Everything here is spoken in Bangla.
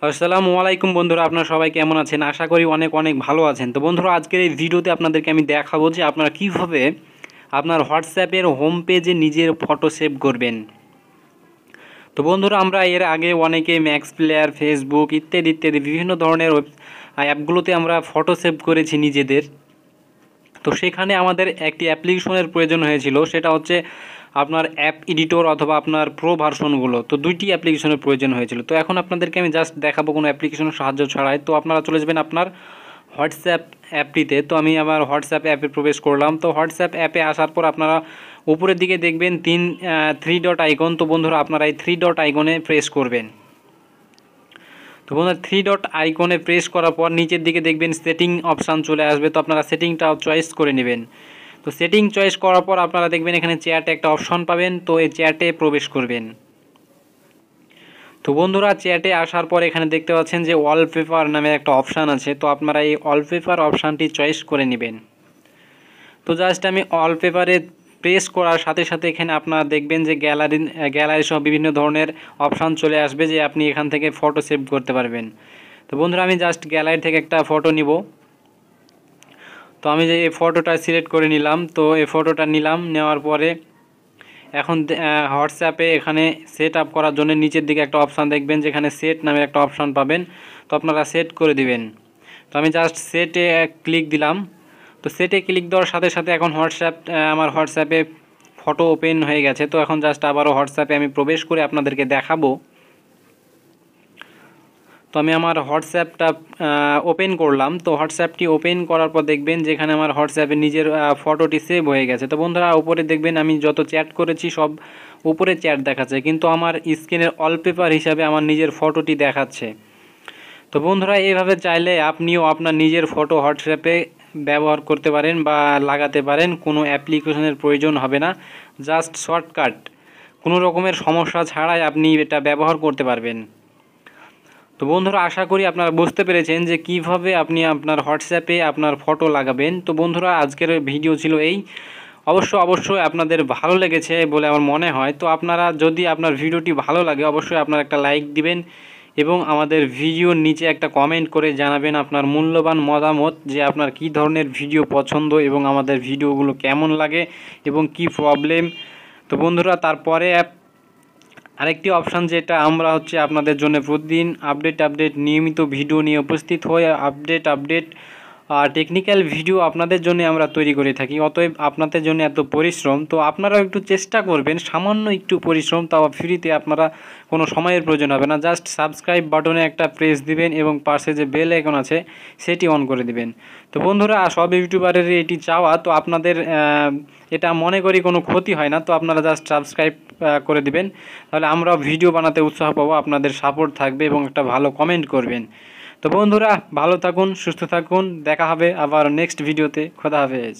আসসালামু আলাইকুম বন্ধুরা, আপনারা সবাই কেমন আছেন? আশা করি অনেক অনেক ভালো আছেন। তো বন্ধুরা, আজকের এই ভিডিওতে আপনাদেরকে আমি দেখাবো যে আপনারা কিভাবে আপনার হোয়াটসঅ্যাপের হোম পেজে নিজের ফটো সেভ করবেন। তো বন্ধুরা, আমরা এর আগে অনেকে ম্যাক্স প্লেয়ার, ফেসবুক ইত্যাদি ইত্যাদি বিভিন্ন ধরনের অ্যাপগুলোতে আমরা ফটো সেভ করেছি নিজেদের। তো সেখানে আমাদের একটি অ্যাপ্লিকেশনের প্রয়োজন হয়েছিল, সেটা হচ্ছে আপনার অ্যাপ এডিটর অথবা আপনার প্রো ভার্সনগুলো। তো দুইটি অ্যাপ্লিকেশনের প্রয়োজন হয়েছিল। তো এখন আপনাদেরকে আমি জাস্ট দেখাবো কোনো অ্যাপ্লিকেশনের সাহায্য ছাড়াই। তো আপনারা চলে যাবেন আপনার হোয়াটসঅ্যাপ অ্যাপটিতে। তো আমি আমার হোয়াটসঅ্যাপ অ্যাপে প্রবেশ করলাম। তো হোয়াটসঅ্যাপ অ্যাপে আসার পর আপনারা উপরের দিকে দেখবেন থ্রি ডট আইকন। তো বন্ধুরা, আপনারা এই থ্রি ডট আইকনে প্রেস করবেন। তো বন্ধুরা, থ্রি ডট আইকনে প্রেস করার পর নিচের দিকে দেখবেন সেটিং অপশান চলে আসবে। তো আপনারা সেটিংটাও চয়েস করে নেবেন। তো সেটিং চয়েস করার পর আপনারা দেখবেন এখানে চ্যাটে একটা অপশন পাবেন। তো এই চ্যাটে প্রবেশ করবেন। তো বন্ধুরা, চ্যাটে আসার পর এখানে দেখতে পাচ্ছেন যে ওয়ালপেপার নামে একটা অপশান আছে। তো আপনারা এই ওয়ালপেপার অপশানটি চয়েস করে নেবেন। তো জাস্ট আমি ওয়ালপেপারে প্রেস করার সাথে সাথে এখানে আপনারা দেখবেন যে গ্যালারি সহ বিভিন্ন ধরনের অপশান চলে আসবে, যে আপনি এখান থেকে ফটো সেভ করতে পারবেন। তো বন্ধুরা, আমি জাস্ট গ্যালারি থেকে একটা ফটো নিব। তো আমি যে এই ফটোটা সিলেক্ট করে নিলাম। তো এই ফটোটা নিলাম, নেওয়ার পরে এখন হোয়াটসঅ্যাপে এখানে সেট আপ করার জন্য নিচের দিকে একটা অপশান দেখবেন, যেখানে সেট নামে একটা অপশান পাবেন। তো আপনারা সেট করে দিবেন। তো আমি জাস্ট সেটে ক্লিক দিলাম। তো সেটে ক্লিক দেওয়ার সাথে সাথে এখন আমার হোয়াটসঅ্যাপে ফটো ওপেন হয়ে গেছে। তো এখন জাস্ট আবারও হোয়াটসঅ্যাপে আমি প্রবেশ করে আপনাদেরকে দেখাবো। তো আমি আমার হোয়াটসঅ্যাপটা ওপেন করলাম। তো হোয়াটসঅ্যাপটি ওপেন করার পর দেখবেন যেখানে আমার হোয়াটসঅ্যাপে নিজের ফটোটি সেভ হয়ে গেছে। তো বন্ধুরা, উপরে দেখবেন আমি যত চ্যাট করেছি সব উপরে চ্যাট দেখাচ্ছে, কিন্তু আমার স্ক্রিনের ওয়ালপেপার হিসাবে আমার নিজের ফটোটি দেখাচ্ছে। তো বন্ধুরা, এইভাবে চাইলে আপনিও আপনার নিজের ফটো হোয়াটসঅ্যাপে ব্যবহার করতে পারেন বা লাগাতে পারেন। কোনো অ্যাপ্লিকেশনের প্রয়োজন হবে না, জাস্ট শর্টকাট, কোনো রকমের সমস্যা ছাড়াই আপনি এটা ব্যবহার করতে পারবেন। তো বন্ধুরা, আশা করি আপনারা বুঝতে পেরেছেন যে কিভাবে আপনি আপনার হোয়াটসঅ্যাপে আপনার ফটো লাগাবেন। তো বন্ধুরা, আজকের ভিডিও ছিল এই। অবশ্যই আপনাদের ভালো লেগেছে বলে আমার মনে হয়। তো আপনারা যদি আপনার ভিডিওটি ভালো লাগে, অবশ্যই আপনারা একটা লাইক দিবেন এবং আমাদের ভিডিওর নিচে একটা কমেন্ট করে জানাবেন আপনার মূল্যবান মতামত, যে আপনার কী ধরনের ভিডিও পছন্দ এবং আমাদের ভিডিওগুলো কেমন লাগে এবং কি প্রবলেম। তো বন্ধুরা, তারপরে আরেকটি অপশান যেটা আমরা আপনাদের জন্য প্রতিদিন আপডেট নিয়মিত ভিডিও নিয়ে উপস্থিত হয়ে আপডেট টেকনিক্যাল ভিডিও আপনাদের জন্য আমরা তৈরি করে থাকি। অতএব আপনাদের জন্য এত পরিশ্রম, তো আপনারাও একটু চেষ্টা করবেন, সামান্য একটু পরিশ্রম, তাও ফ্রিতে, আপনারা কোনো সময়ের প্রয়োজন হবে না। জাস্ট সাবস্ক্রাইব বাটনে একটা প্রেস দিবেন এবং পাশে যে বেল আইকন আছে সেটি অন করে দিবেন। তো বন্ধুরা, সব ইউটিউবারের এটি চাওয়া। তো আপনাদের এটা মনে করি কোনো ক্ষতি হয় না। তো আপনারা জাস্ট সাবস্ক্রাইব করে দিবেন, তাহলে আমরা ভিডিও বানাতে উৎসাহ পাবো, আপনাদের সাপোর্ট থাকবে এবং একটা ভালো কমেন্ট করবেন। তো বন্ধুরা, ভালো থাকুন, সুস্থ থাকুন, দেখা হবে আবার নেক্সট ভিডিওতে। খোদা হাফেজ।